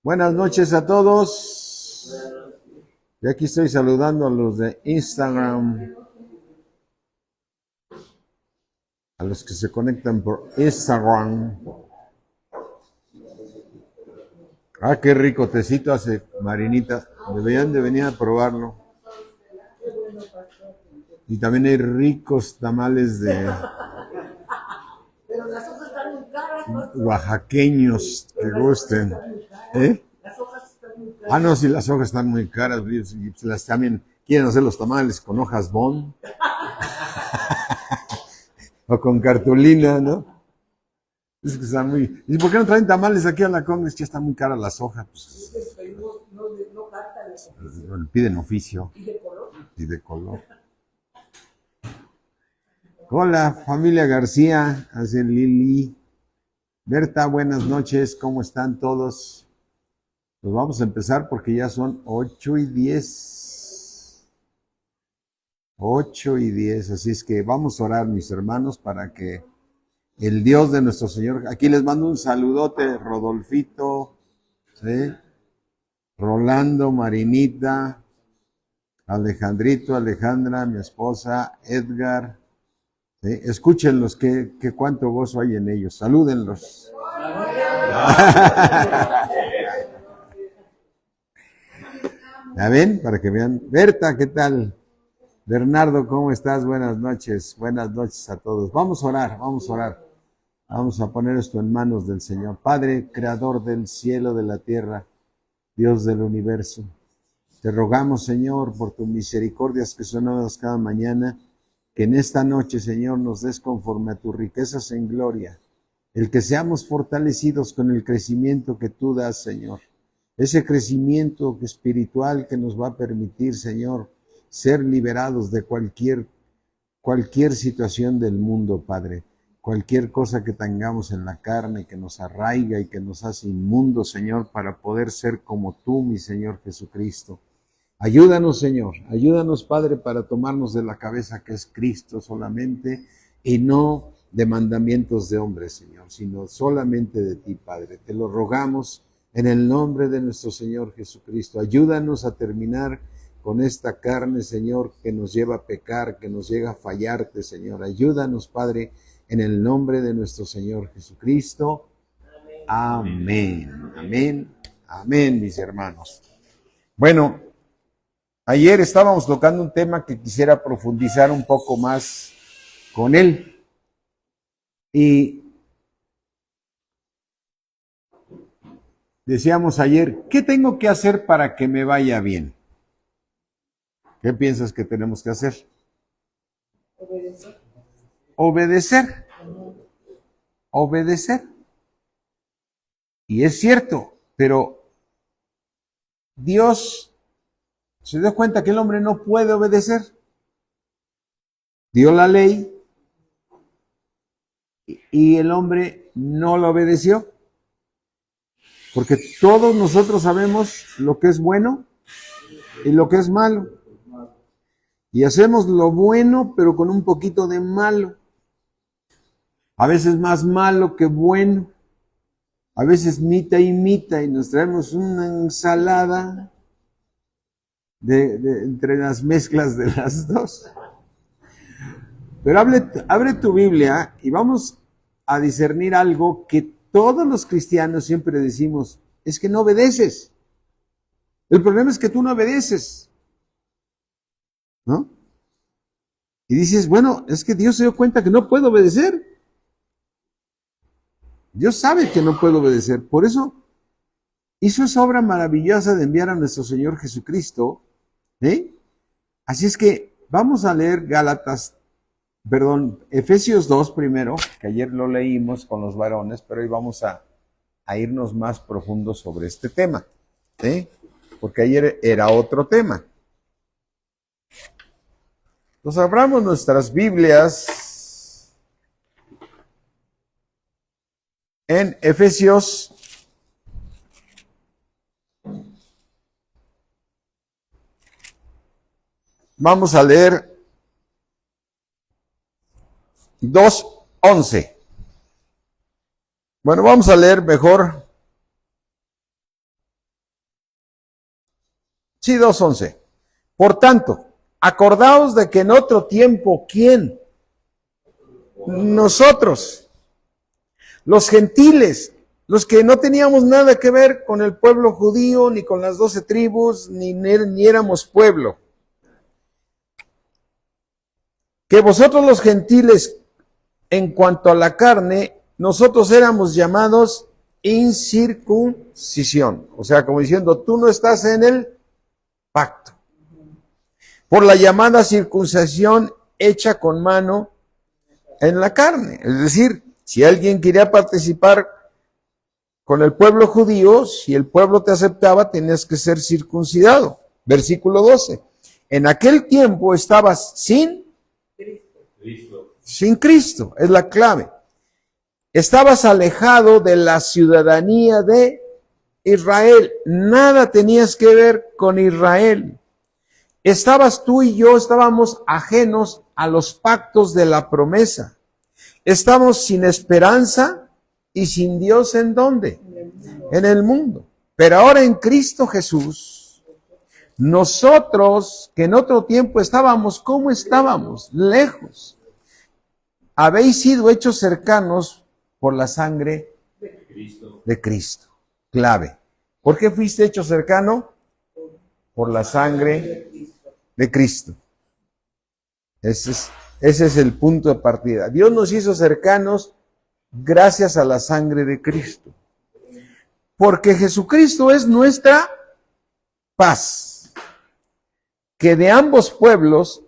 Buenas noches a todos. Y aquí estoy saludando a los de Instagram, a los que se conectan por Instagram. Ah, qué rico tecito hace Marinita. Deberían de venir a probarlo. Y también hay ricos tamales de oaxaqueños que gusten. ¿Eh? Ah, no, si las hojas están muy caras, y las también quieren hacer los tamales con hojas Bond o con cartulina, ¿no? Es que están muy. ¿Y por qué no traen tamales aquí a la Conga? Es que están muy caras las hojas. Pues, piden oficio y de color. Hola, familia García, hace Lili. Berta, buenas noches, ¿cómo están todos? Pues vamos a empezar porque ya son 8:10. 8:10, así es que vamos a orar, mis hermanos, para que el Dios de nuestro Señor, aquí les mando un saludote, Rodolfito, ¿sí? Rolando, Marinita, Alejandrito, Alejandra, mi esposa, Edgar, ¿sí? Escúchenlos, que cuánto gozo hay en ellos, salúdenlos. ¿Ya ven? Para que vean. Berta, ¿qué tal? Bernardo, ¿cómo estás? Buenas noches a todos. Vamos a orar, vamos a orar. Vamos a poner esto en manos del Señor. Padre, creador del cielo, de la tierra, Dios del universo. Te rogamos, Señor, por tus misericordias que son nuevas cada mañana, que en esta noche, Señor, nos des conforme a tus riquezas en gloria, el que seamos fortalecidos con el crecimiento que tú das, Señor. Ese crecimiento espiritual que nos va a permitir, Señor, ser liberados de cualquier situación del mundo, Padre. Cualquier cosa que tengamos en la carne, que nos arraiga y que nos hace inmundos, Señor, para poder ser como tú, mi Señor Jesucristo. Ayúdanos, Señor, ayúdanos, Padre, para tomarnos de la cabeza que es Cristo solamente y no de mandamientos de hombres, Señor, sino solamente de ti, Padre. Te lo rogamos en el nombre de nuestro Señor Jesucristo. Ayúdanos a terminar con esta carne, Señor, que nos lleva a pecar, que nos llega a fallarte, Señor. Ayúdanos, Padre, en el nombre de nuestro Señor Jesucristo. Amén. Amén. Amén, mis hermanos. Bueno, ayer estábamos tocando un tema que quisiera profundizar un poco más con él. Y decíamos ayer, ¿qué tengo que hacer para que me vaya bien? ¿Qué piensas que tenemos que hacer? Obedecer. Obedecer. Y es cierto, pero Dios se dio cuenta que el hombre no puede obedecer. Dio la ley y el hombre no la obedeció. Porque todos nosotros sabemos lo que es bueno y lo que es malo. Y hacemos lo bueno, pero con un poquito de malo. A veces más malo que bueno. A veces mitad y mitad y nos traemos una ensalada entre las mezclas de las dos. Pero abre tu Biblia y vamos a discernir algo que todos los cristianos siempre decimos, es que no obedeces. El problema es que tú no obedeces, ¿no? Y dices, bueno, es que Dios se dio cuenta que no puedo obedecer. Dios sabe que no puedo obedecer. Por eso hizo esa obra maravillosa de enviar a nuestro Señor Jesucristo. Así es que vamos a leer Efesios 2 primero, que ayer lo leímos con los varones, pero hoy vamos a irnos más profundo sobre este tema, porque ayer era otro tema. Entonces abramos nuestras Biblias en Efesios vamos a leer 2:11. Bueno, vamos a leer mejor Sí, 2:11. Por tanto, acordaos de que en otro tiempo, ¿quién? Nosotros, los gentiles, los que no teníamos nada que ver con el pueblo judío, ni con las 12 tribus, ni éramos pueblo. Que vosotros los gentiles, en cuanto a la carne, nosotros éramos llamados incircuncisión. O sea, como diciendo, tú no estás en el pacto. Por la llamada circuncisión hecha con mano en la carne. Es decir, si alguien quería participar con el pueblo judío, si el pueblo te aceptaba, tenías que ser circuncidado. Versículo 12. En aquel tiempo estabas sin Cristo, es la clave. Estabas alejado de la ciudadanía de Israel. Nada tenías que ver con Israel. Tú y yo estábamos ajenos a los pactos de la promesa. Estamos sin esperanza y sin Dios, ¿en dónde? En el mundo. Pero ahora en Cristo Jesús, nosotros que en otro tiempo estábamos, ¿cómo estábamos? Lejos. Habéis sido hechos cercanos por la sangre de Cristo. Clave. ¿Por qué fuiste hecho cercano? Por la sangre de Cristo. Ese es el punto de partida. Dios nos hizo cercanos gracias a la sangre de Cristo. Porque Jesucristo es nuestra paz, que de ambos pueblos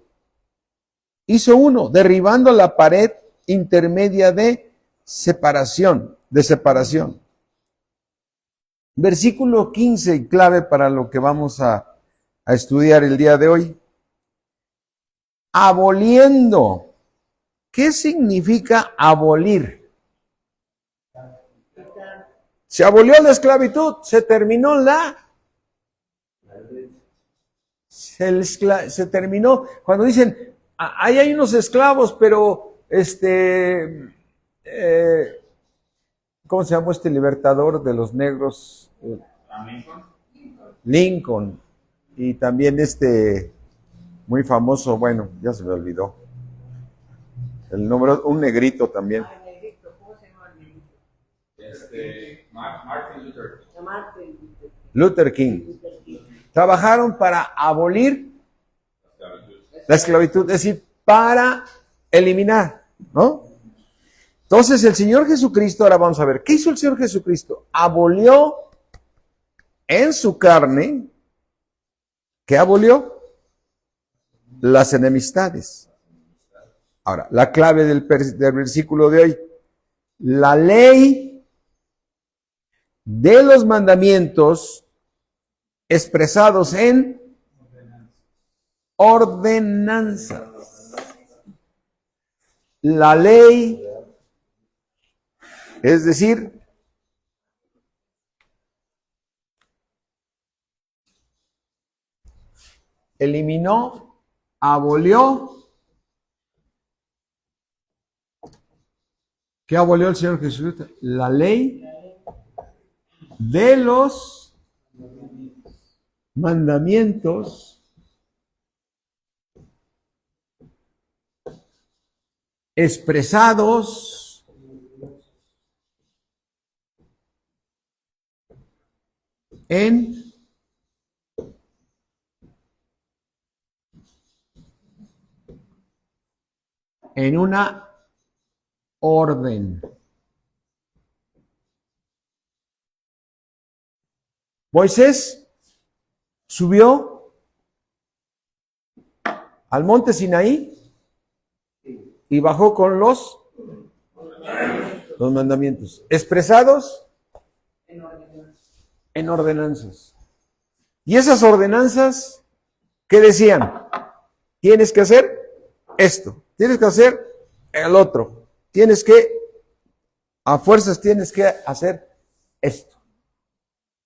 hizo uno, derribando la pared intermedia de separación. Versículo 15, clave para lo que vamos a estudiar el día de hoy. Aboliendo. ¿Qué significa abolir? Se abolió la esclavitud, se terminó se terminó. Cuando dicen, ahí hay unos esclavos, pero ¿cómo se llama este libertador de los negros? Lincoln. Y también muy famoso, bueno, ya se me olvidó. El nombre, un negrito también. ¿Cómo se llama el negrito? Martin Luther King. Trabajaron para abolir la esclavitud, es decir, para eliminar, ¿no? Entonces el Señor Jesucristo, ahora vamos a ver, ¿qué hizo el Señor Jesucristo? Abolió en su carne, ¿qué abolió? Las enemistades. Ahora, la clave del versículo de hoy, la ley de los mandamientos expresados en ordenanzas. La ley, es decir, eliminó, abolió. ¿Qué abolió el Señor Jesucristo? La ley de los mandamientos expresados en una orden. Moisés subió al monte Sinaí y bajó con los mandamientos expresados en ordenanzas. Y esas ordenanzas, ¿qué decían? Tienes que hacer esto, tienes que hacer el otro, a fuerzas tienes que hacer esto.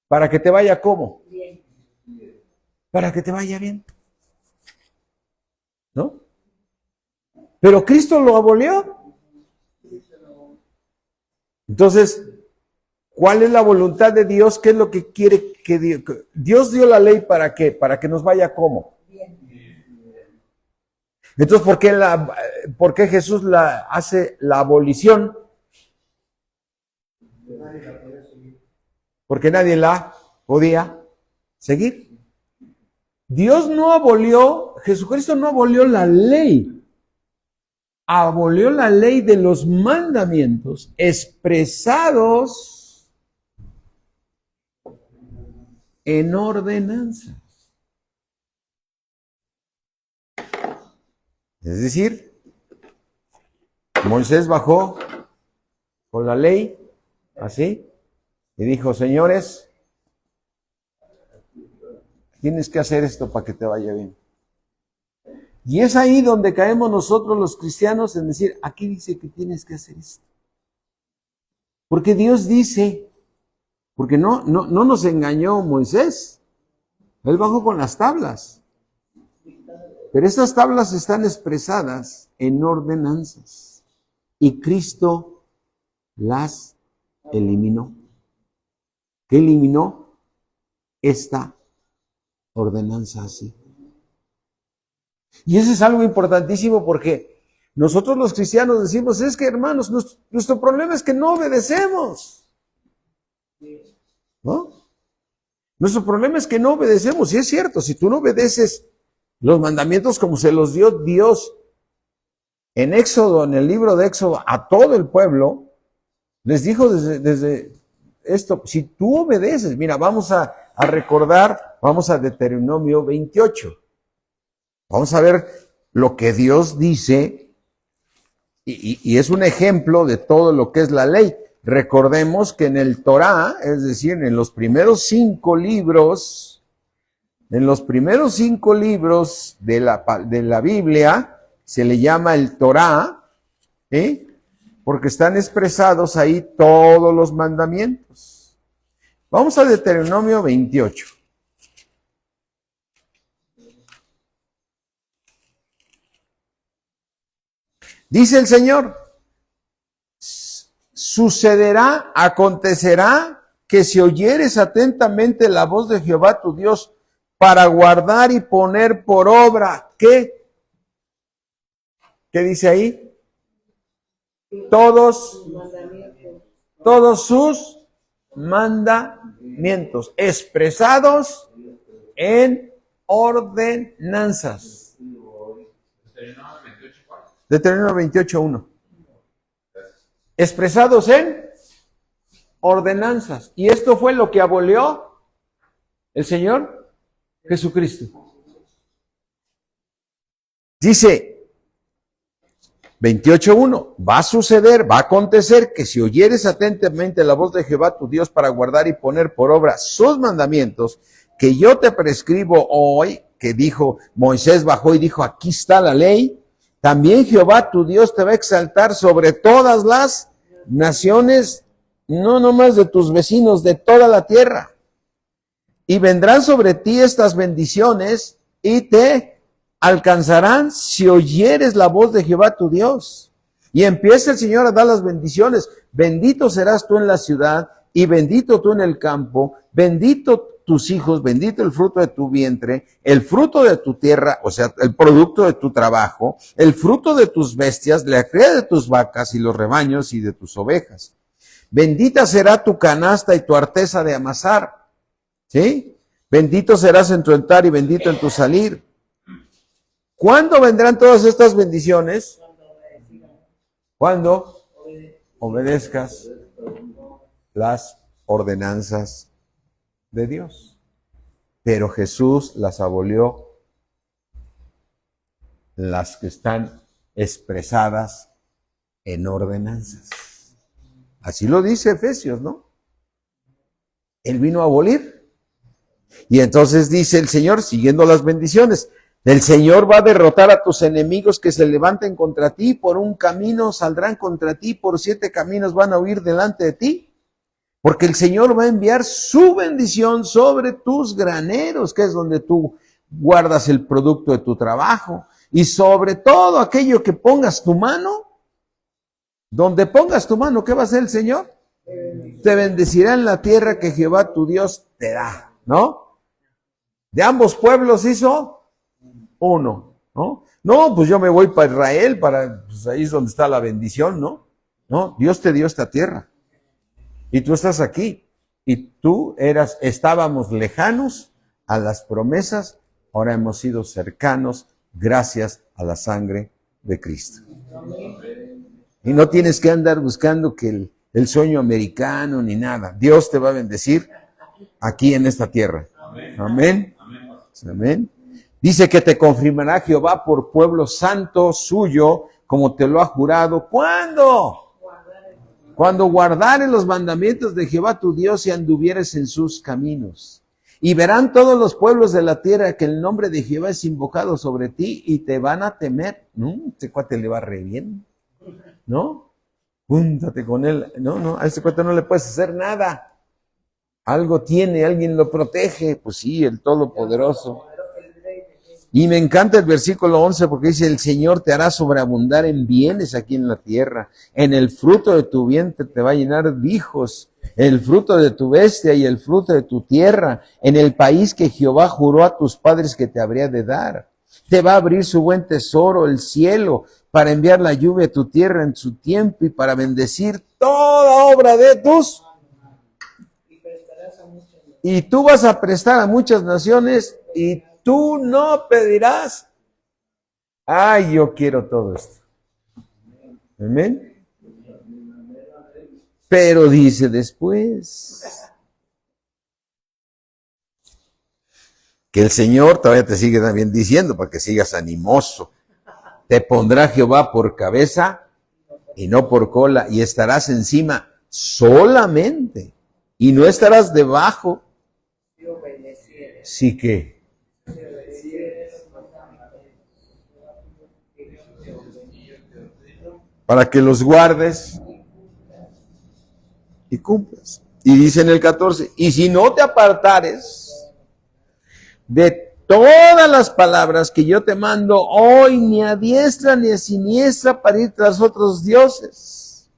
Para que te vaya ¿cómo? Bien. Para que te vaya bien. ¿No? Pero Cristo lo abolió. Entonces, ¿Cuál es la voluntad de Dios? ¿Qué es lo que quiere que Dios? Dios dio la ley ¿para qué? Para que nos vaya ¿cómo? Entonces, ¿por qué Jesús hace la abolición? Porque nadie la podía seguir. Dios no abolió, Jesucristo no abolió la ley. Abolió la ley de los mandamientos expresados en ordenanzas. Es decir, Moisés bajó con la ley, así, y dijo, señores, tienes que hacer esto para que te vaya bien. Y es ahí donde caemos nosotros los cristianos en decir, aquí dice que tienes que hacer esto. Porque Dios dice, porque no nos engañó Moisés, él bajó con las tablas. Pero estas tablas están expresadas en ordenanzas y Cristo las eliminó. ¿Qué eliminó? Esta ordenanza así. Y eso es algo importantísimo porque nosotros los cristianos decimos, es que hermanos, nuestro problema es que no obedecemos. ¿No? Nuestro problema es que no obedecemos. Y es cierto, si tú no obedeces los mandamientos como se los dio Dios en Éxodo, en el libro de Éxodo, a todo el pueblo, les dijo desde esto, si tú obedeces, mira, vamos a recordar, vamos a Deuteronomio 28. Vamos a ver lo que Dios dice y es un ejemplo de todo lo que es la ley. Recordemos que en el Torá, es decir, en los primeros 5 libros, de la Biblia, se le llama el Torá, porque están expresados ahí todos los mandamientos. Vamos a Deuteronomio 28. Dice el Señor, acontecerá que si oyeres atentamente la voz de Jehová tu Dios para guardar y poner por obra, ¿qué? ¿Qué dice ahí? Todos sus mandamientos expresados en ordenanzas. Deuteronomio 28:1. Expresados en ordenanzas. Y esto fue lo que abolió el Señor Jesucristo. Dice 28:1, va a suceder, va a acontecer que si oyeres atentamente la voz de Jehová tu Dios para guardar y poner por obra sus mandamientos, que yo te prescribo hoy, que dijo Moisés bajó y dijo, aquí está la ley, también Jehová tu Dios te va a exaltar sobre todas las naciones, no nomás de tus vecinos, de toda la tierra. Y vendrán sobre ti estas bendiciones y te alcanzarán si oyeres la voz de Jehová tu Dios. Y empieza el Señor a dar las bendiciones. Bendito serás tú en la ciudad y bendito tú en el campo, bendito tus hijos, bendito el fruto de tu vientre, el fruto de tu tierra, o sea, el producto de tu trabajo, el fruto de tus bestias, la cría de tus vacas y los rebaños y de tus ovejas. Bendita será tu canasta y tu arteza de amasar. ¿Sí? Bendito serás en tu entrar y bendito en tu salir. ¿Cuándo vendrán todas estas bendiciones? Cuando obedezcas las ordenanzas de Dios. Pero Jesús las abolió, las que están expresadas en ordenanzas. Así lo dice Efesios, ¿no? Él vino a abolir. Y entonces dice el Señor, siguiendo las bendiciones, el Señor va a derrotar a tus enemigos que se levanten contra ti, por un camino saldrán contra ti, por 7 caminos van a huir delante de ti, porque el Señor va a enviar su bendición sobre tus graneros, que es donde tú guardas el producto de tu trabajo, y sobre todo aquello que pongas tu mano, donde pongas tu mano, ¿qué va a hacer el Señor? Te bendecirá en la tierra que Jehová tu Dios te da, ¿no? De ambos pueblos hizo uno, ¿no? No, pues yo me voy para Israel, pues ahí es donde está la bendición, ¿no? No, Dios te dio esta tierra. Y tú estás aquí. Y estábamos lejanos a las promesas, ahora hemos sido cercanos gracias a la sangre de Cristo. Y no tienes que andar buscando que el sueño americano ni nada. Dios te va a bendecir aquí en esta tierra. Amén. Amén. Dice que te confirmará Jehová por pueblo santo suyo, como te lo ha jurado. ¿Cuándo? Cuando guardares los mandamientos de Jehová tu Dios y anduvieres en sus caminos. Y verán todos los pueblos de la tierra que el nombre de Jehová es invocado sobre ti y te van a temer. No, este cuate le va re bien, ¿no? Júntate con él. No, a este cuate no le puedes hacer nada. Algo tiene, alguien lo protege. Pues sí, el Todopoderoso. Y me encanta el versículo 11 porque dice, el Señor te hará sobreabundar en bienes aquí en la tierra. En el fruto de tu vientre te va a llenar de hijos. El fruto de tu bestia y el fruto de tu tierra. En el país que Jehová juró a tus padres que te habría de dar. Te va a abrir su buen tesoro, el cielo, para enviar la lluvia a tu tierra en su tiempo y para bendecir toda obra de tus. Y tú vas a prestar a muchas naciones y tú no pedirás. Ay, yo quiero todo esto. Amén. Pero dice después que el Señor todavía te sigue también diciendo para que sigas animoso. Te pondrá Jehová por cabeza y no por cola, y estarás encima solamente y no estarás debajo. Sí que. Para que los guardes y cumplas. Y dice en el 14, y si no te apartares de todas las palabras que yo te mando hoy, ni a diestra ni a siniestra, para ir tras otros dioses.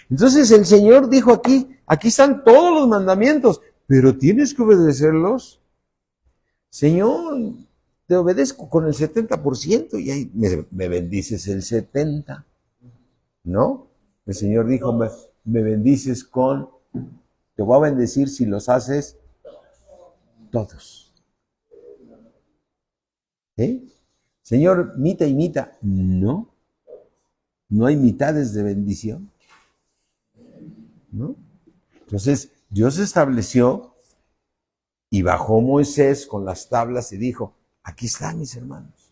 Entonces el Señor dijo aquí están todos los mandamientos, pero tienes que obedecerlos. Señor, te obedezco con el 70% y ahí me bendices el 70%. ¿No? El Señor dijo, me bendices te voy a bendecir si los haces todos. Señor, mitad y mitad. No hay mitades de bendición. ¿No? Entonces, Dios estableció y bajó Moisés con las tablas y dijo, aquí están mis hermanos.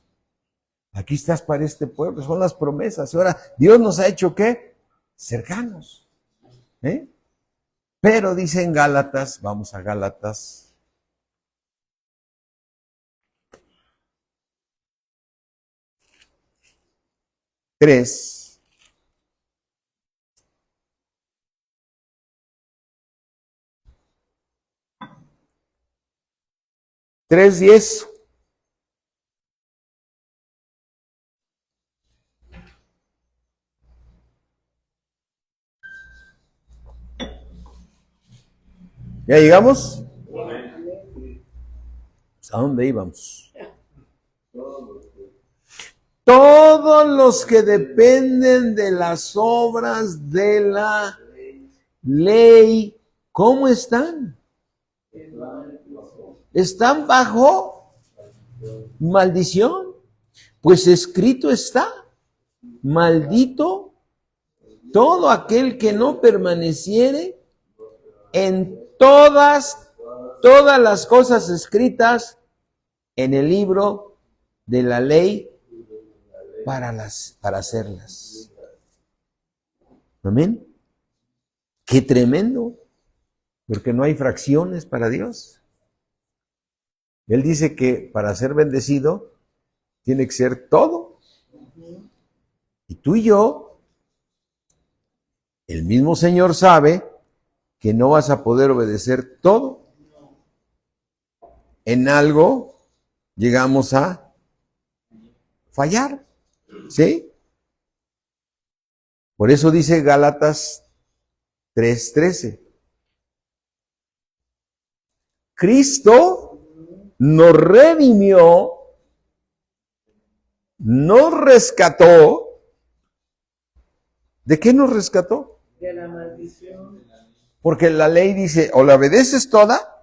Aquí estás para este pueblo, son las promesas. Ahora, Dios nos ha hecho, ¿qué? Cercanos. Pero dice en Gálatas, vamos a Gálatas. Tres. 3:10. ¿Ya llegamos? ¿A dónde íbamos? Todos los que dependen de las obras de la ley, ¿cómo están? Están bajo maldición. Pues escrito está, maldito todo aquel que no permaneciere en todas las cosas escritas en el libro de la ley para hacerlas. Amén. Qué tremendo, porque no hay fracciones para Dios. Él dice que para ser bendecido tiene que ser todo. Y tú y yo, el mismo Señor sabe que no vas a poder obedecer todo. En algo llegamos a fallar, ¿sí? Por eso dice Gálatas 3:13. Cristo nos redimió, nos rescató. ¿De qué nos rescató? De la maldición. Porque la ley dice, o la obedeces toda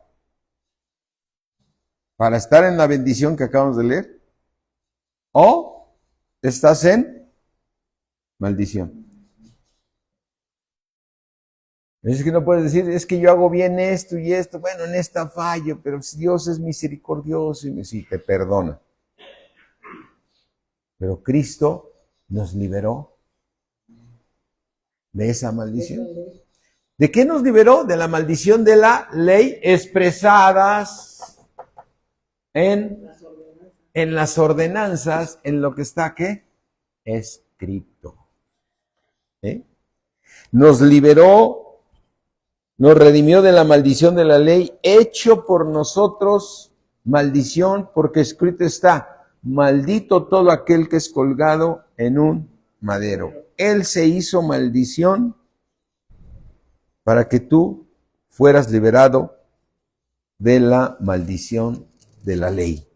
para estar en la bendición que acabamos de leer, o estás en maldición. Es que no puedes decir, es que yo hago bien esto y esto, bueno, en esta fallo, pero Dios es misericordioso y sí, te perdona. Pero Cristo nos liberó de esa maldición. ¿De qué nos liberó? De la maldición de la ley expresadas en las ordenanzas, en lo que está, ¿qué? Escrito. Nos liberó, nos redimió de la maldición de la ley, hecho por nosotros maldición, porque escrito está, maldito todo aquel que es colgado en un madero. Él se hizo maldición para que tú fueras liberado de la maldición de la ley.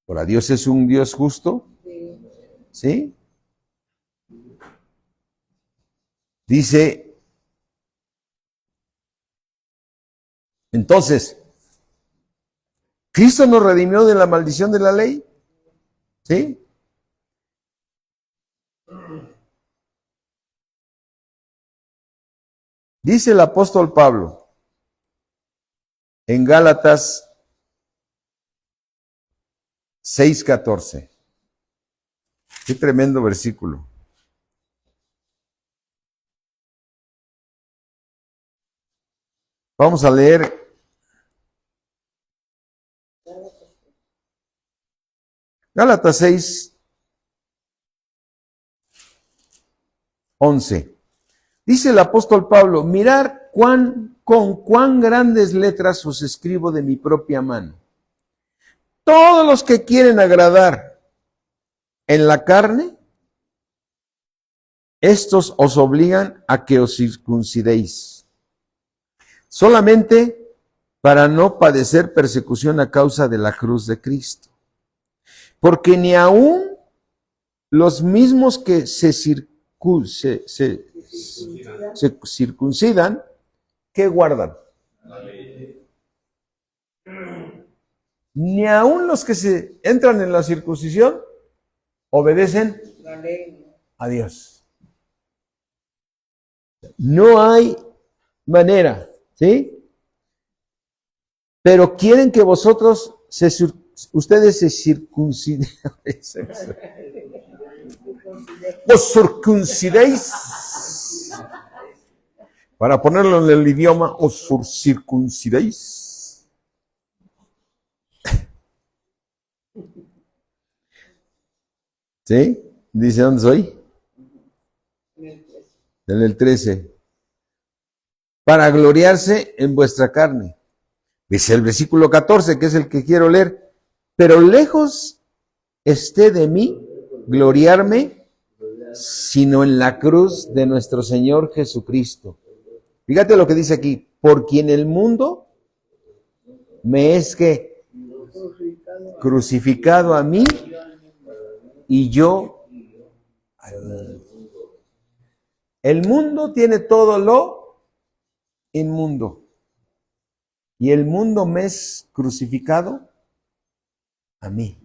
Ahora, ¿Dios es un Dios justo? ¿Sí? Dice, entonces, ¿Cristo nos redimió de la maldición de la ley? ¿Sí? Dice el apóstol Pablo en Gálatas 6:14. Qué tremendo versículo. Vamos a leer Gálatas 6:11. Dice el apóstol Pablo, mirar con cuán grandes letras os escribo de mi propia mano. Todos los que quieren agradar en la carne, estos os obligan a que os circuncidéis, solamente para no padecer persecución a causa de la cruz de Cristo. Porque ni aun los mismos que se circuncidan, ¿qué guardan? La ley. Ni aun los que se entran en la circuncisión obedecen La ley. a Dios. No hay manera, ¿sí? Pero quieren que vosotros ustedes se circunciden. Os circuncidéis. Para ponerlo en el idioma, os circuncidéis. ¿Sí? Dice, ¿dónde soy? En el 13. Para gloriarse en vuestra carne. Dice el versículo 14, que es el que quiero leer. Pero lejos esté de mí gloriarme, sino en la cruz de nuestro Señor Jesucristo. Fíjate lo que dice aquí. Por quien el mundo me es que crucificado a mí y yo al mundo. El mundo tiene todo lo inmundo. Y el mundo me es crucificado a mí.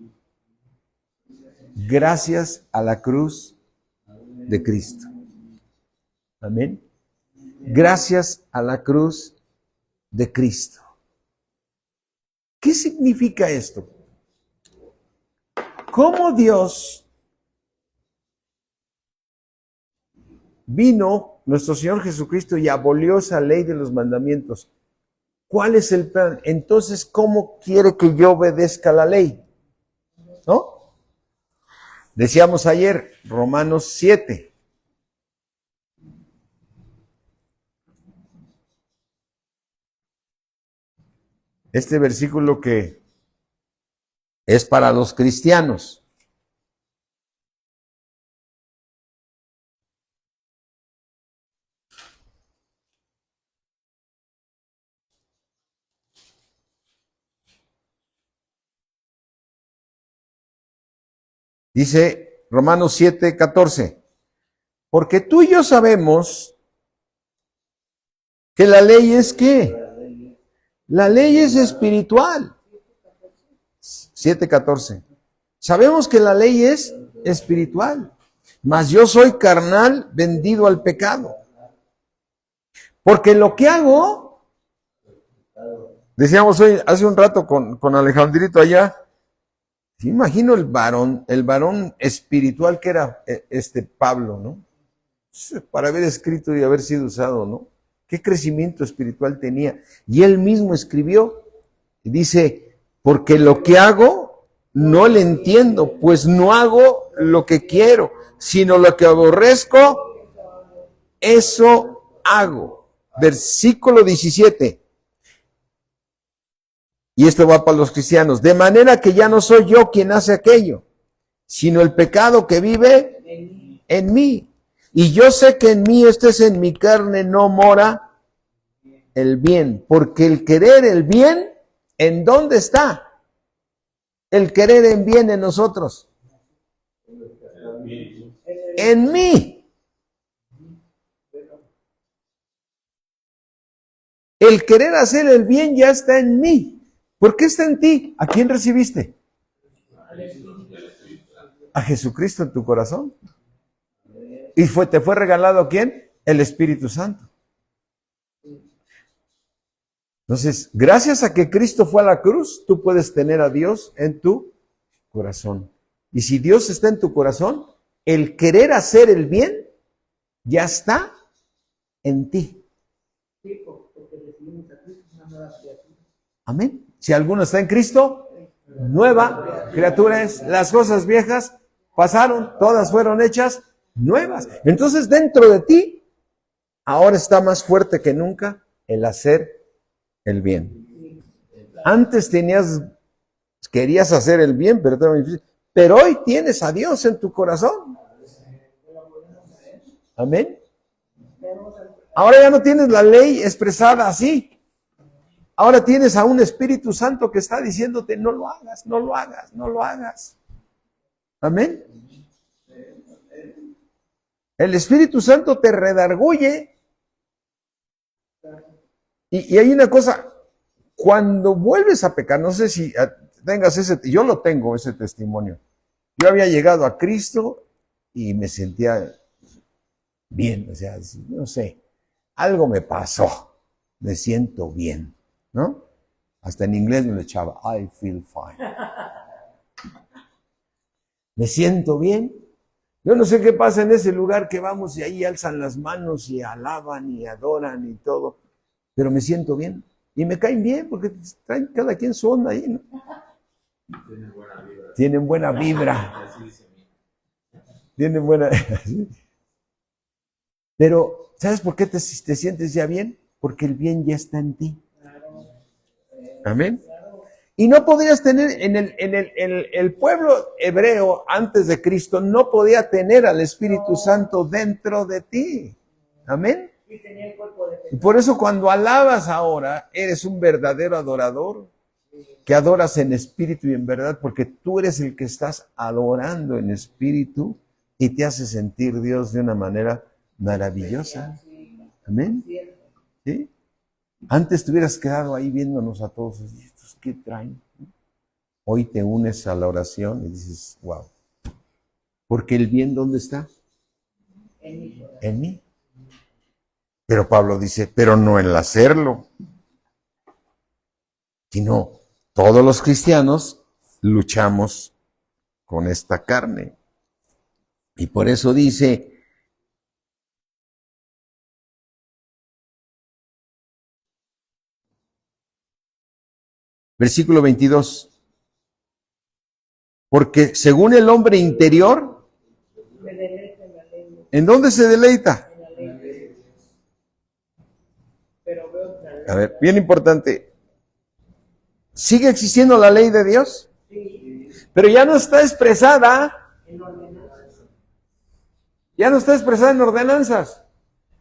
Gracias a la cruz de Cristo. Amén. Gracias a la cruz de Cristo. ¿Qué significa esto? ¿Cómo Dios vino, nuestro Señor Jesucristo, y abolió esa ley de los mandamientos? ¿Cuál es el plan? Entonces, ¿cómo quiere que yo obedezca la ley? ¿No? Decíamos ayer, Romanos 7. Este versículo que es para los cristianos. Dice Romanos 7:14. Porque tú y yo sabemos que la ley es ¿qué? La ley es espiritual. 7:14. Sabemos que la ley es espiritual, mas yo soy carnal, vendido al pecado. Porque lo que hago, decíamos hoy, hace un rato con Alejandrito allá, imagino el varón espiritual que era Pablo, ¿no? Para haber escrito y haber sido usado, ¿no? ¿Qué crecimiento espiritual tenía? Y él mismo escribió, y dice, porque lo que hago no le entiendo, pues no hago lo que quiero, sino lo que aborrezco, eso hago. Versículo 17. Y esto va para los cristianos. De manera que ya no soy yo quien hace aquello, sino el pecado que vive en mí. Y yo sé que en mí, esto es en mi carne, no mora el bien. Porque el querer el bien, ¿en dónde está? El querer en bien en nosotros. En mí. El querer hacer el bien ya está en mí. ¿Por qué está en ti? ¿A quién recibiste? A Jesucristo en tu corazón. ¿Y te fue regalado a quién? El Espíritu Santo. Entonces, gracias a que Cristo fue a la cruz, tú puedes tener a Dios en tu corazón. Y si Dios está en tu corazón, el querer hacer el bien ya está en ti. Amén. Si alguno está en Cristo, nueva criatura es. Las cosas viejas pasaron, todas fueron hechas nuevas. Entonces, dentro de ti, ahora está más fuerte que nunca el hacer el bien. Antes querías hacer el bien, pero estaba difícil. Pero hoy tienes a Dios en tu corazón. Amén. Ahora ya no tienes la ley expresada así. Ahora tienes a un Espíritu Santo que está diciéndote, no lo hagas, no lo hagas, no lo hagas. Amén. El Espíritu Santo te redarguye. Y hay una cosa, cuando vuelves a pecar, no sé si tengas yo lo tengo, ese testimonio. Yo había llegado a Cristo y me sentía bien, o sea, no sé, algo me pasó, me siento bien, ¿no? Hasta en inglés me lo echaba, I feel fine. Me siento bien. Yo no sé qué pasa en ese lugar que vamos y ahí alzan las manos y alaban y adoran y todo, pero me siento bien. Y me caen bien porque traen cada quien su onda ahí, ¿no? Tienen buena vibra. Tienen buena... Pero, ¿sabes por qué te sientes ya bien? Porque el bien ya está en ti. Amén. Y no podrías tener, en el pueblo hebreo antes de Cristo, no podía tener al Espíritu Santo dentro de ti. Amén. Y por eso cuando alabas ahora, eres un verdadero adorador, que adoras en espíritu y en verdad, porque tú eres el que estás adorando en espíritu y te hace sentir Dios de una manera maravillosa. Amén. ¿Sí? Antes te hubieras quedado ahí viéndonos a todos, ¿estos qué traen? Hoy te unes a la oración y dices, wow. Porque el bien, ¿dónde está? En mí. Pero Pablo dice, pero no en el hacerlo, sino todos los cristianos luchamos con esta carne. Y por eso dice, versículo 22, porque según el hombre interior, ¿en dónde se deleita? A ver, bien importante. ¿Sigue existiendo la ley de Dios? Pero ya no está expresada. Ya no está expresada en ordenanzas.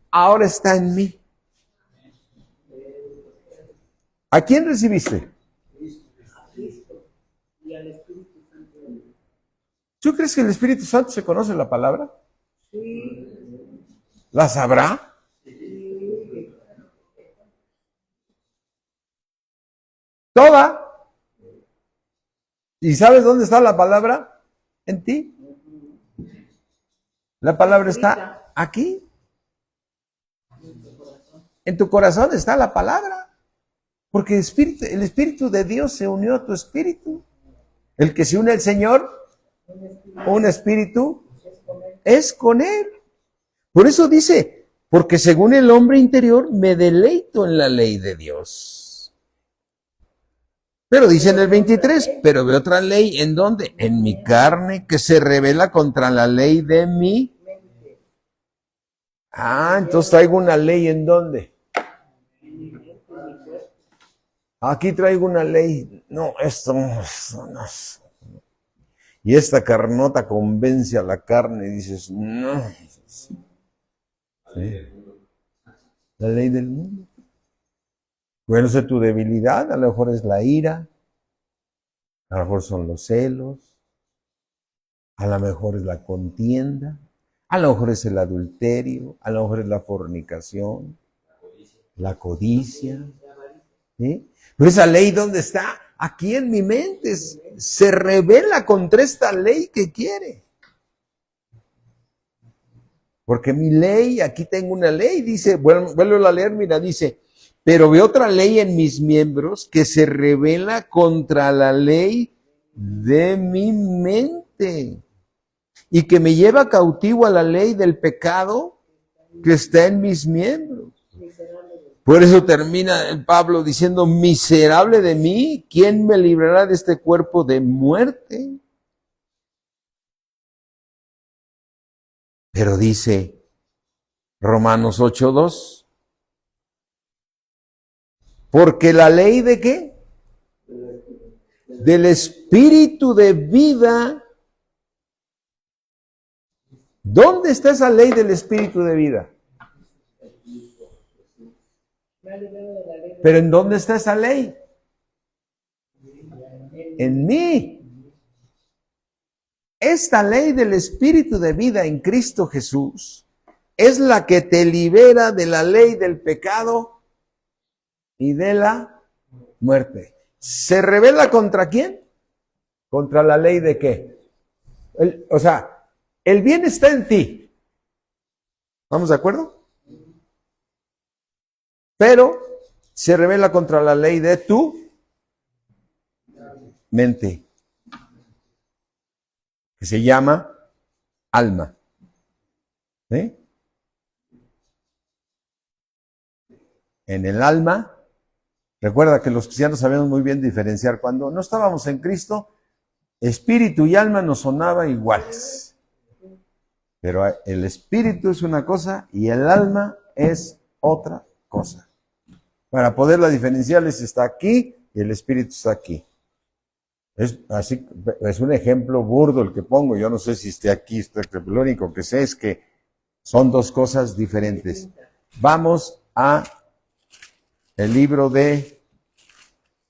Ahora está en mí. ¿A quién recibiste? Sí, ¿Tú crees que el Espíritu Santo se conoce la palabra? Sí. ¿La sabrá? Sí. Toda. ¿Y sabes dónde está la palabra? En ti. La palabra está aquí. En tu corazón está la palabra. Porque el Espíritu de Dios se unió a tu espíritu. El que se une al Señor, un espíritu, es con Él. Por eso dice, porque según el hombre interior me deleito en la ley de Dios. Pero dice en el 23, pero veo otra ley, ¿en dónde? En mi carne, que se revela contra la ley de mi. Entonces traigo una ley, ¿en dónde? Aquí traigo una ley. No, esto no. Y esta carnota convence a la carne y dices, no. Sí. La ley del mundo. Bueno, esa es tu debilidad, a lo mejor es la ira, a lo mejor son los celos, a lo mejor es la contienda, a lo mejor es el adulterio, a lo mejor es la fornicación, la codicia. ¿Sí? Pero esa ley, ¿dónde está? Aquí en mi mente. Se revela contra esta ley que quiere. Porque mi ley, aquí tengo una ley, dice, vuelvo a leer, mira, dice, pero veo otra ley en mis miembros que se revela contra la ley de mi mente y que me lleva cautivo a la ley del pecado que está en mis miembros. Por eso termina el Pablo diciendo, miserable de mí, ¿quién me librará de este cuerpo de muerte? Pero dice Romanos 8:2, porque la ley de ¿qué? Del espíritu de vida. ¿Dónde está esa ley del espíritu de vida? Pero ¿en dónde está esa ley? En mí. Esta ley del espíritu de vida en Cristo Jesús es la que te libera de la ley del pecado y de la muerte. ¿Se revela contra quién? ¿Contra la ley de qué? El bien está en ti. ¿Vamos de acuerdo? Pero se revela contra la ley de tu mente, que se llama alma. ¿Sí? En el alma, recuerda que los cristianos sabemos muy bien diferenciar. Cuando no estábamos en Cristo, espíritu y alma nos sonaban iguales. Pero el espíritu es una cosa y el alma es otra cosa. Para poderla diferenciarles está aquí y el espíritu está aquí. Es un ejemplo burdo el que pongo. Yo no sé si esté aquí, lo único que sé es que son dos cosas diferentes. Vamos a el libro de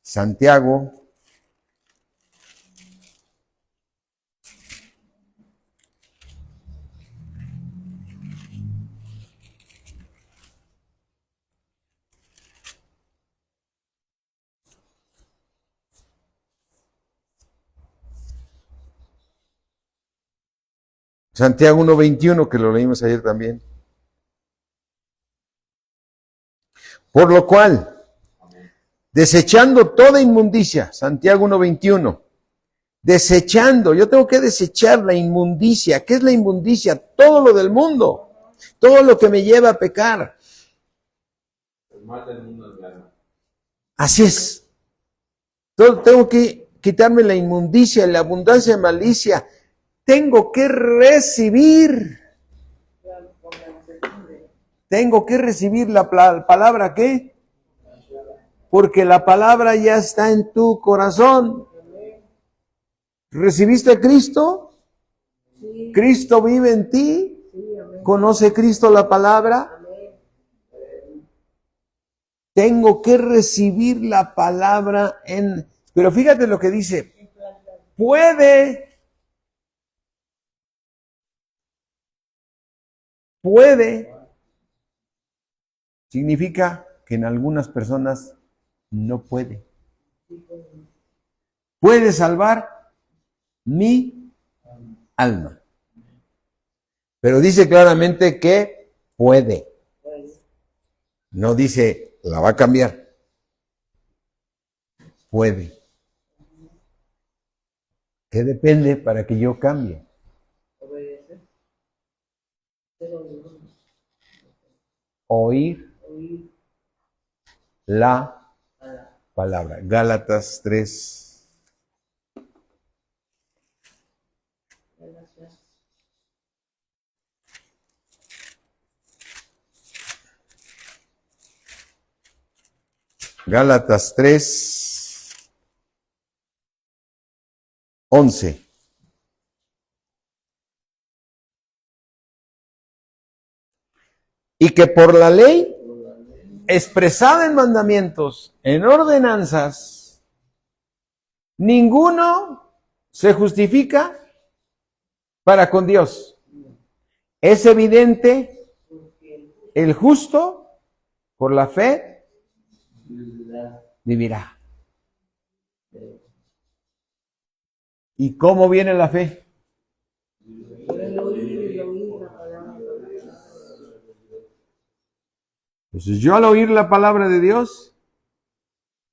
Santiago. Santiago 1:21, que lo leímos ayer también. Por lo cual, desechando toda inmundicia, Santiago 1:21, desechando, yo tengo que desechar la inmundicia. ¿Qué es la inmundicia? Todo lo del mundo, todo lo que me lleva a pecar. El mal del mundo es alma. Así es. Tengo que quitarme la inmundicia, la abundancia de malicia. Tengo que recibir. Tengo que recibir la palabra ¿qué? Porque la palabra ya está en tu corazón. ¿Recibiste a Cristo? Sí. ¿Cristo vive en ti? Sí, amén. ¿Conoce Cristo la palabra? Amén. Tengo que recibir la palabra en... Pero fíjate lo que dice. Puede puede significa que en algunas personas no puede. Puede salvar mi alma. Pero dice claramente que puede. No dice, la va a cambiar. Puede. ¿Qué depende para que yo cambie? Obedecer. Oír la palabra. Gálatas 3. Gálatas 3, 11. Y que por la ley, expresada en mandamientos, en ordenanzas, ninguno se justifica para con Dios. Es evidente, el justo, por la fe, vivirá. ¿Y cómo viene la fe? Entonces yo al oír la palabra de Dios,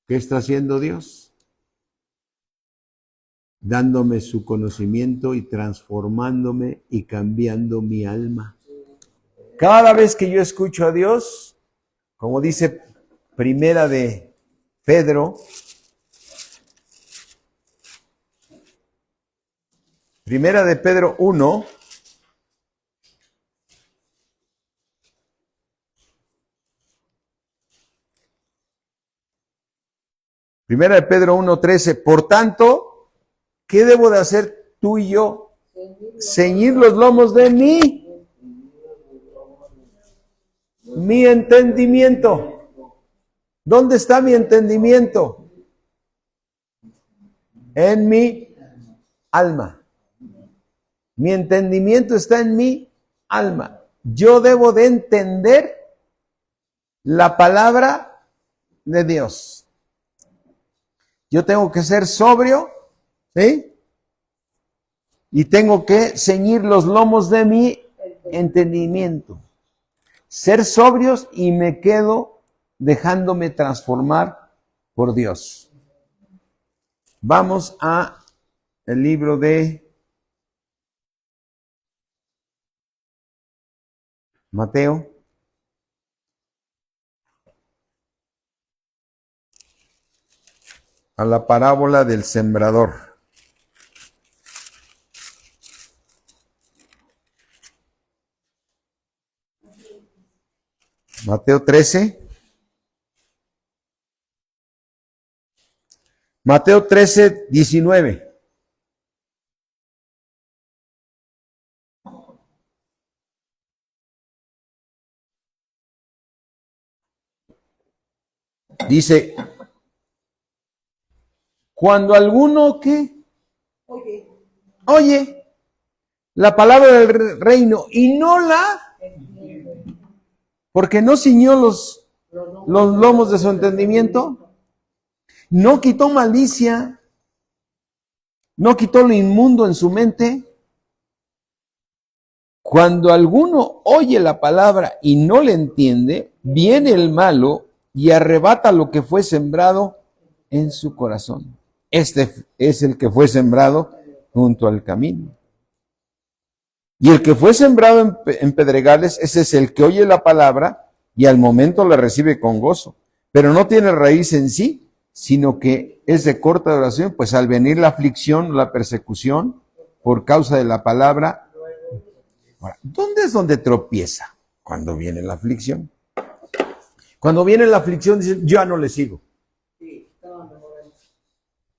¿qué está haciendo Dios? Dándome su conocimiento y transformándome y cambiando mi alma. Cada vez que yo escucho a Dios, como dice Primera de Pedro, Primera de Pedro 1, Primera de Pedro 1:13, por tanto, ¿qué debo de hacer tú y yo? Ceñir los lomos de mi entendimiento. ¿Dónde está mi entendimiento? En mi alma. Mi entendimiento está en mi alma. Yo debo de entender la palabra de Dios. Yo tengo que ser sobrio, ¿sí? Y tengo que ceñir los lomos de mi entendimiento. Ser sobrios y me quedo dejándome transformar por Dios. Vamos a el libro de Mateo. A la parábola del sembrador. Mateo 13. Mateo 13, 19. Dice, cuando alguno que oye la palabra del reino y no la, porque no ciñó los lomos de su entendimiento, no quitó malicia, no quitó lo inmundo en su mente. Cuando alguno oye la palabra y no le entiende, viene el malo y arrebata lo que fue sembrado en su corazón. Este es el que fue sembrado junto al camino. Y el que fue sembrado en pedregales, ese es el que oye la palabra y al momento la recibe con gozo, pero no tiene raíz en sí, sino que es de corta duración, pues al venir la aflicción, la persecución, por causa de la palabra. Ahora, ¿dónde es donde tropieza? Cuando viene la aflicción. Cuando viene la aflicción, dice, yo ya no le sigo.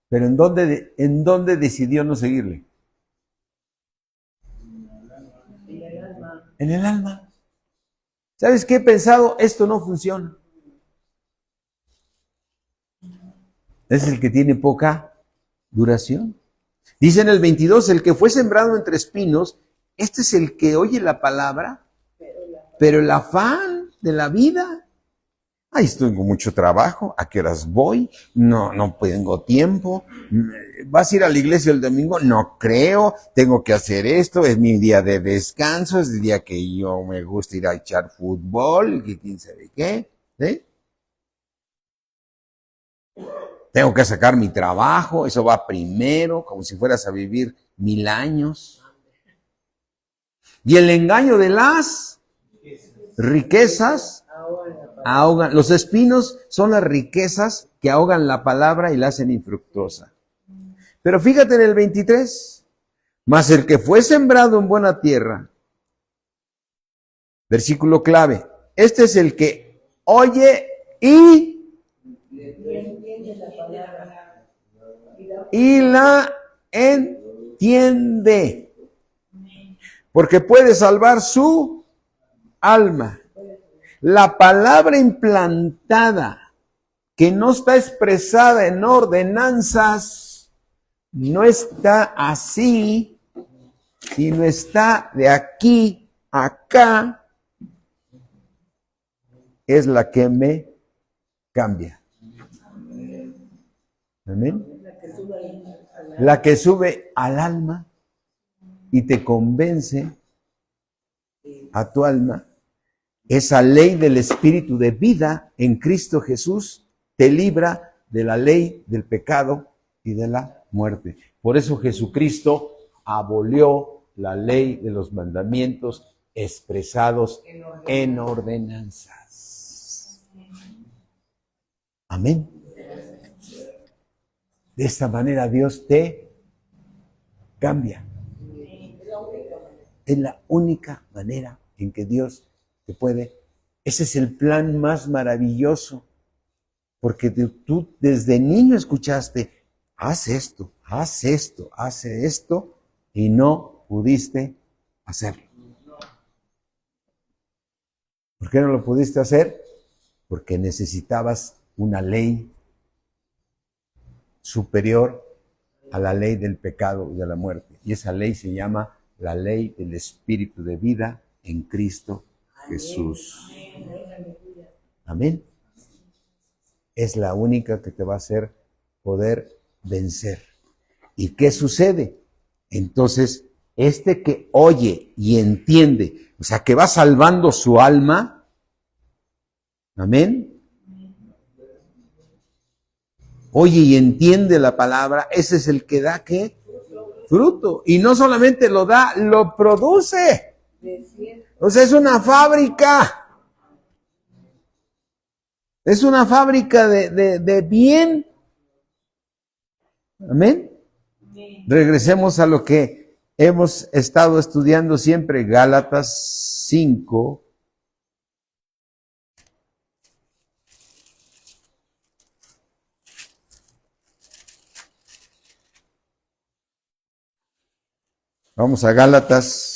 Pero ¿en dónde decidió no seguirle? En el alma. ¿Sabes qué he pensado? Esto no funciona. Es el que tiene poca duración. Dice en el 22, el que fue sembrado entre espinos, este es el que oye la palabra Pero el afán de la vida, ahí estoy con mucho trabajo, ¿a qué horas voy? No tengo tiempo. ¿Vas a ir a la iglesia el domingo? No creo, tengo que hacer esto, es mi día de descanso, es el día que yo me gusta ir a echar fútbol, que quién sabe qué, ¿sí? Tengo que sacar mi trabajo, eso va primero, como si fueras a vivir 1000 años. Y el engaño de las riquezas ahogan. Los espinos son las riquezas que ahogan la palabra y la hacen infructuosa. Pero fíjate en el 23. Mas el que fue sembrado en buena tierra, versículo clave, este es el que oye y la entiende. Porque puede salvar su alma. La palabra implantada, que no está expresada en ordenanzas, no está así, sino está de aquí a acá, es la que me cambia. Amén. La que sube al alma y te convence a tu alma. Esa ley del espíritu de vida en Cristo Jesús te libra de la ley del pecado y de la muerte. Por eso Jesucristo abolió la ley de los mandamientos expresados en ordenanzas. Amén. De esta manera Dios te cambia. Es la única manera en que Dios te puede. Ese es el plan más maravilloso. Porque tú desde niño escuchaste, haz esto, hace esto, y no pudiste hacerlo. ¿Por qué no lo pudiste hacer? Porque necesitabas una ley superior a la ley del pecado y de la muerte. Y esa ley se llama la ley del espíritu de vida en Cristo Jesús. Amén. Es la única que te va a hacer poder vencer. ¿Y qué sucede? Entonces, este que oye y entiende, o sea, que va salvando su alma, amén, oye y entiende la palabra, ese es el que da, ¿qué? Fruto. Y no solamente lo da, lo produce. O sea, es una fábrica. Es una fábrica de bien. Amén. Regresemos a lo que hemos estado estudiando siempre, Gálatas 5. Vamos a Gálatas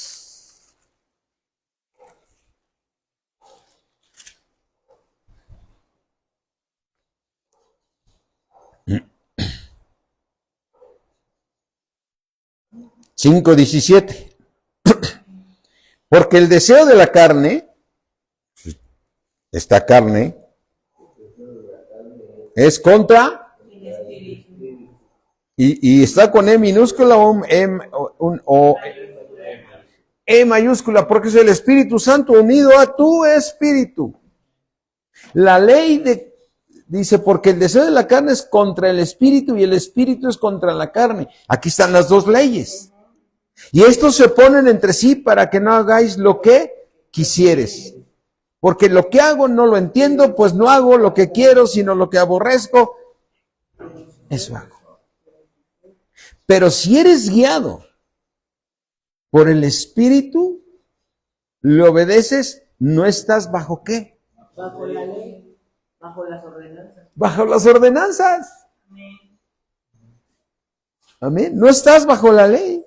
5:17. Porque el deseo de la carne, esta carne, es contra, y está con E minúscula o E mayúscula, porque es el Espíritu Santo unido a tu espíritu. La ley dice, porque el deseo de la carne es contra el espíritu y el espíritu es contra la carne. Aquí están las dos leyes. Y estos se oponen entre sí para que no hagáis lo que quisieres. Porque lo que hago no lo entiendo, pues no hago lo que quiero, sino lo que aborrezco. Eso hago. Pero si eres guiado por el Espíritu, le obedeces, no estás bajo ¿qué? Bajo la ley, bajo las ordenanzas. Bajo las ordenanzas. Amén. No estás bajo la ley.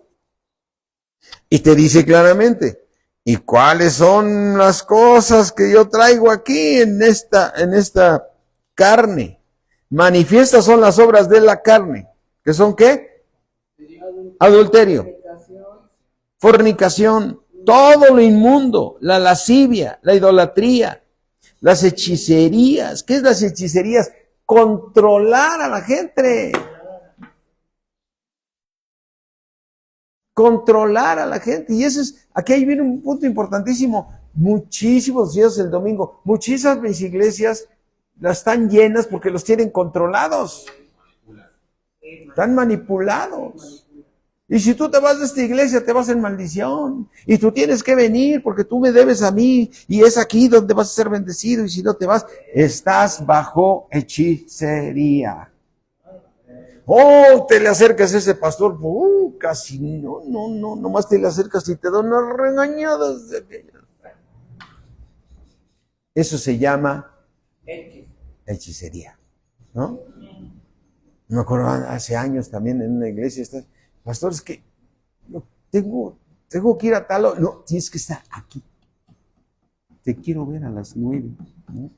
Y te dice claramente, ¿y cuáles son las cosas que yo traigo aquí en esta carne? Manifiestas son las obras de la carne. ¿Que son qué? Adulterio, fornicación, todo lo inmundo, la lascivia, la idolatría, las hechicerías. ¿Qué es las hechicerías? Controlar a la gente. Controlar a la gente. Y eso es, aquí ahí viene un punto importantísimo. Muchísimos días del domingo, muchísimas mis iglesias las están llenas porque los tienen controlados. Están manipulados. Y si tú te vas de esta iglesia, te vas en maldición. Y tú tienes que venir porque tú me debes a mí. Y es aquí donde vas a ser bendecido. Y si no te vas, estás bajo hechicería. Oh, te le acercas a ese pastor. Casi no. Nomás te le acercas y te da unas regañadas de aquellas. Eso se llama hechicería, ¿no? Me acuerdo hace años también en una iglesia, pastor, es que yo tengo que ir a tal hora. No, tienes que estar aquí. Te quiero ver a las 9, ¿no?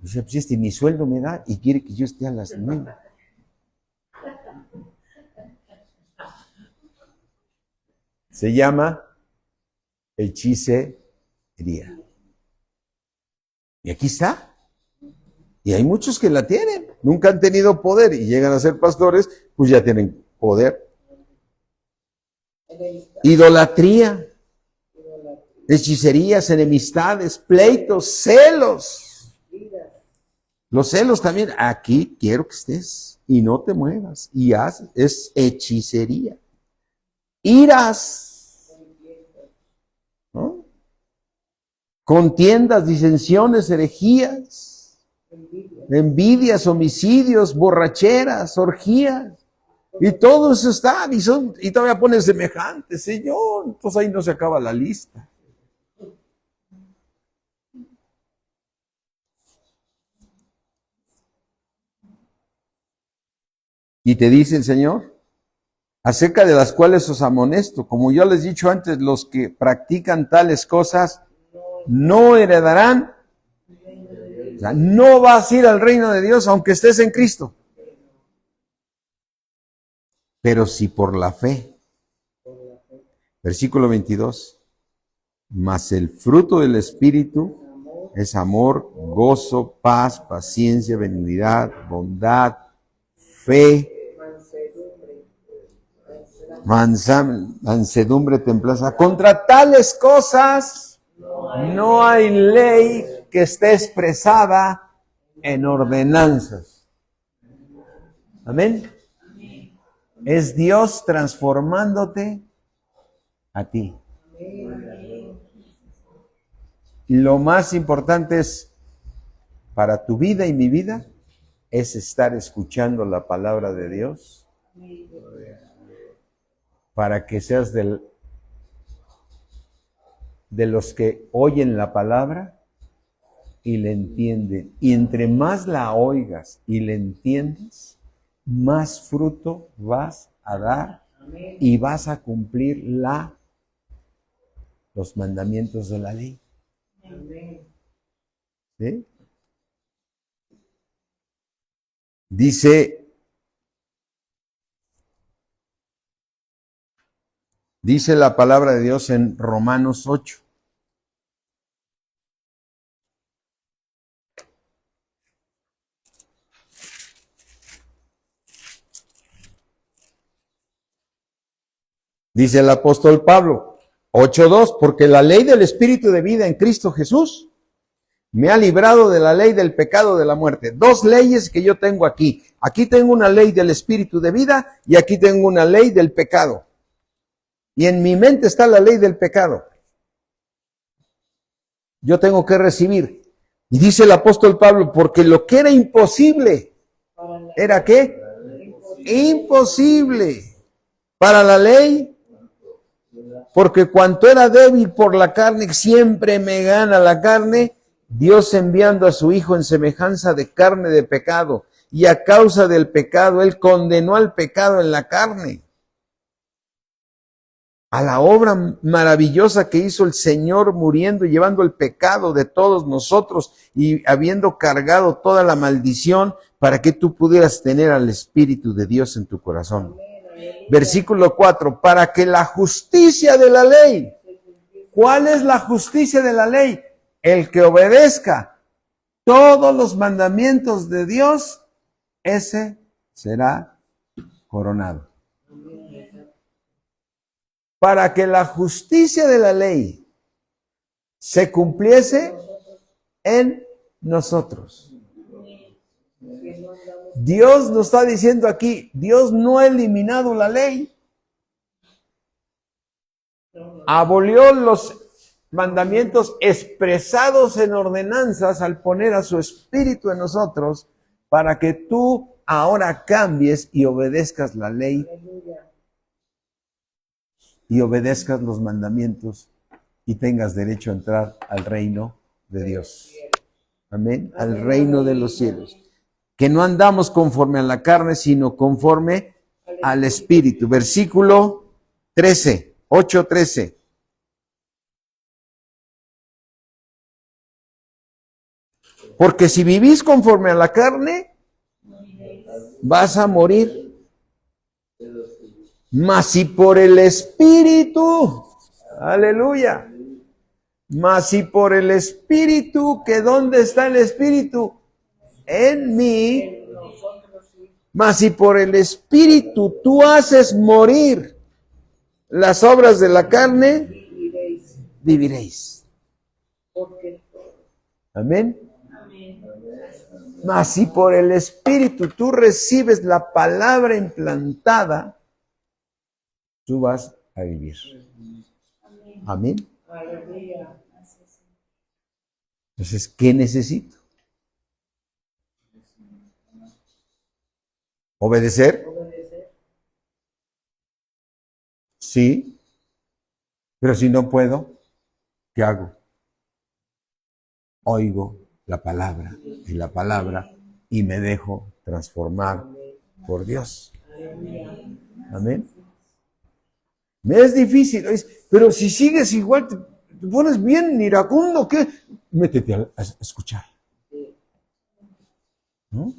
O sea, pues mi sueldo me da y quiere que yo esté a las 9. Se llama hechicería. Y aquí está. Y hay muchos que la tienen. Nunca han tenido poder y llegan a ser pastores, pues ya tienen poder. Idolatría, hechicerías, enemistades, pleitos, celos. Los celos también. Aquí quiero que estés y no te muevas. Y haces, es hechicería. Iras, ¿no? Contiendas, disensiones, herejías, envidias, homicidios, borracheras, orgías. Y todo eso está, y todavía ponen semejantes, Señor. Entonces ahí no se acaba la lista. Y te dice el Señor, acerca de las cuales os amonesto, como yo les he dicho antes, los que practican tales cosas no heredarán. O sea, no vas a ir al reino de Dios aunque estés en Cristo. Pero si por la fe, versículo 22, mas el fruto del Espíritu es amor, gozo, paz, paciencia, benignidad, bondad, fe, mansedumbre, templanza. Contra tales cosas no hay ley que esté expresada en ordenanzas. Amén. Es Dios transformándote a ti. Lo más importante es, para tu vida y mi vida, es estar escuchando la palabra de Dios para que seas de los que oyen la palabra y le entienden. Y entre más la oigas y le entiendas, más fruto vas a dar y vas a cumplir los mandamientos de la ley. ¿Sí? Dice la palabra de Dios en Romanos 8. Dice el apóstol Pablo, 8:2, porque la ley del Espíritu de vida en Cristo Jesús me ha librado de la ley del pecado de la muerte. Dos leyes que yo tengo aquí. Aquí tengo una ley del Espíritu de vida y aquí tengo una ley del pecado. Y en mi mente está la ley del pecado. Yo tengo que recibir. Y dice el apóstol Pablo, porque lo que era imposible, ¿era qué? Imposible para la ley, porque cuanto era débil por la carne, siempre me gana la carne, Dios enviando a su Hijo en semejanza de carne de pecado, y a causa del pecado, Él condenó al pecado en la carne. A la obra maravillosa que hizo el Señor muriendo y llevando el pecado de todos nosotros y habiendo cargado toda la maldición para que tú pudieras tener al Espíritu de Dios en tu corazón. Versículo 4, para que la justicia de la ley. ¿Cuál es la justicia de la ley? El que obedezca todos los mandamientos de Dios, ese será coronado. Para que la justicia de la ley se cumpliese en nosotros. Dios nos está diciendo aquí, Dios no ha eliminado la ley. Abolió los mandamientos expresados en ordenanzas al poner a su espíritu en nosotros para que tú ahora cambies y obedezcas la ley y obedezcas los mandamientos y tengas derecho a entrar al reino de Dios. Amén. Al reino de los cielos. Que no andamos conforme a la carne, sino conforme al espíritu. Versículo 13, 8:13. Porque si vivís conforme a la carne, vas a morir. Mas si por el espíritu, aleluya, mas si por el espíritu, que ¿dónde está el espíritu? En mí. Mas si por el espíritu tú haces morir las obras de la carne, viviréis. Amén. Mas si por el espíritu tú recibes la palabra implantada, tú vas a vivir. Amén. Entonces, ¿qué necesito? ¿Obedecer? Sí. Pero si no puedo, ¿qué hago? Oigo la palabra y me dejo transformar por Dios. Amén. Me es difícil, pero si sigues igual, te pones bien iracundo, ¿qué? Métete a escuchar. ¿No?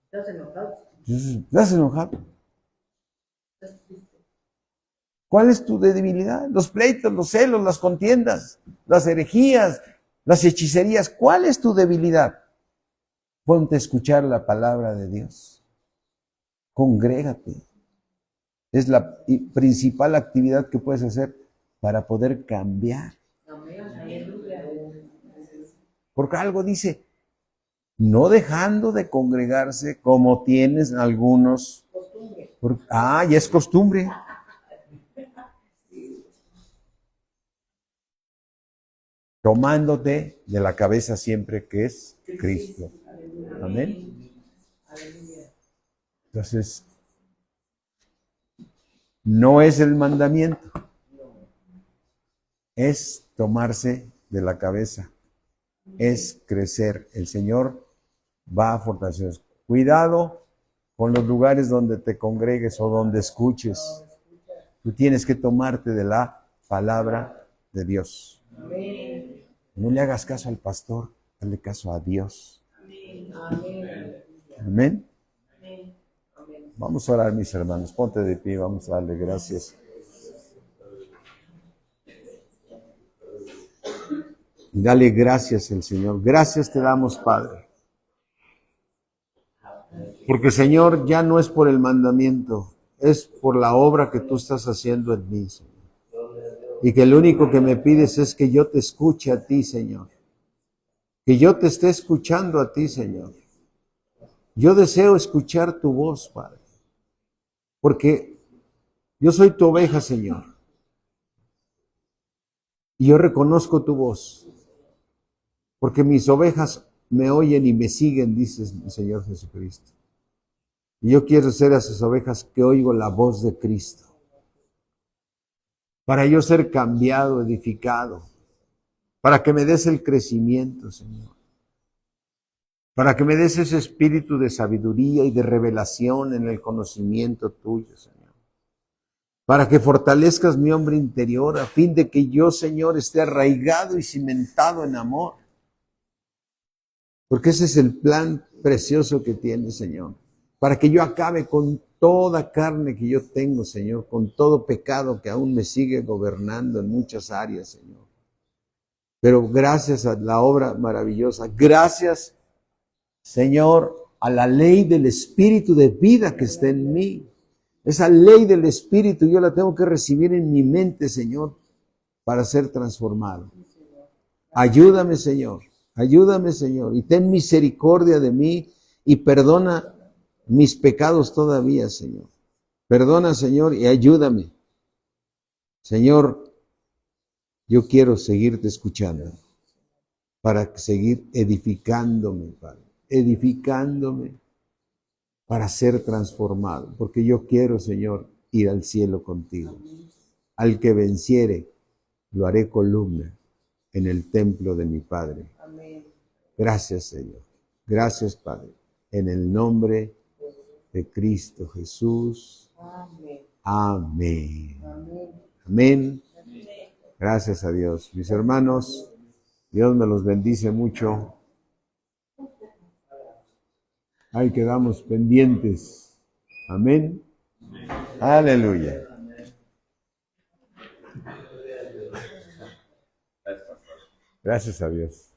¿Estás enojado? ¿Estás enojado? ¿Cuál es tu debilidad? Los pleitos, los celos, las contiendas, las herejías, las hechicerías. ¿Cuál es tu debilidad? Ponte a escuchar la palabra de Dios. Congrégate. Es la principal actividad que puedes hacer para poder cambiar. Porque algo dice, no dejando de congregarse como tienes algunos. Ya es costumbre. Tomándote de la cabeza siempre que es Cristo. Amén. Entonces, no es el mandamiento, es tomarse de la cabeza, es crecer. El Señor va a fortalecer. Cuidado con los lugares donde te congregues o donde escuches. Tú tienes que tomarte de la palabra de Dios. No le hagas caso al pastor, dale caso a Dios. Amén. Vamos a orar, mis hermanos. Ponte de pie, vamos a darle gracias. Y dale gracias al Señor. Gracias te damos, Padre. Porque, Señor, ya no es por el mandamiento, es por la obra que tú estás haciendo en mí, Señor. Y que lo único que me pides es que yo te escuche a ti, Señor. Que yo te esté escuchando a ti, Señor. Yo deseo escuchar tu voz, Padre. Porque yo soy tu oveja, Señor. Y yo reconozco tu voz. Porque mis ovejas me oyen y me siguen, dice mi Señor Jesucristo. Y yo quiero ser a esas ovejas que oigo la voz de Cristo. Para yo ser cambiado, edificado. Para que me des el crecimiento, Señor. Para que me des ese espíritu de sabiduría y de revelación en el conocimiento tuyo, Señor. Para que fortalezcas mi hombre interior a fin de que yo, Señor, esté arraigado y cimentado en amor. Porque ese es el plan precioso que tienes, Señor. Para que yo acabe con toda carne que yo tengo, Señor, con todo pecado que aún me sigue gobernando en muchas áreas, Señor. Pero gracias a la obra maravillosa, gracias, Señor, a la ley del Espíritu de vida que está en mí. Esa ley del Espíritu yo la tengo que recibir en mi mente, Señor, para ser transformado. Ayúdame, Señor, y ten misericordia de mí y perdona mis pecados todavía, Señor. Perdona, Señor, y ayúdame. Señor, yo quiero seguirte escuchando para seguir edificándome, Padre, edificándome para ser transformado, porque yo quiero, Señor, ir al cielo contigo. Al que venciere, lo haré columna en el templo de mi Padre. Gracias, Señor. Gracias, Padre. En el nombre de Cristo Jesús. Amén. Amén. Gracias a Dios. Mis hermanos, Dios me los bendice mucho. Ahí quedamos pendientes. Amén. Aleluya. Gracias a Dios.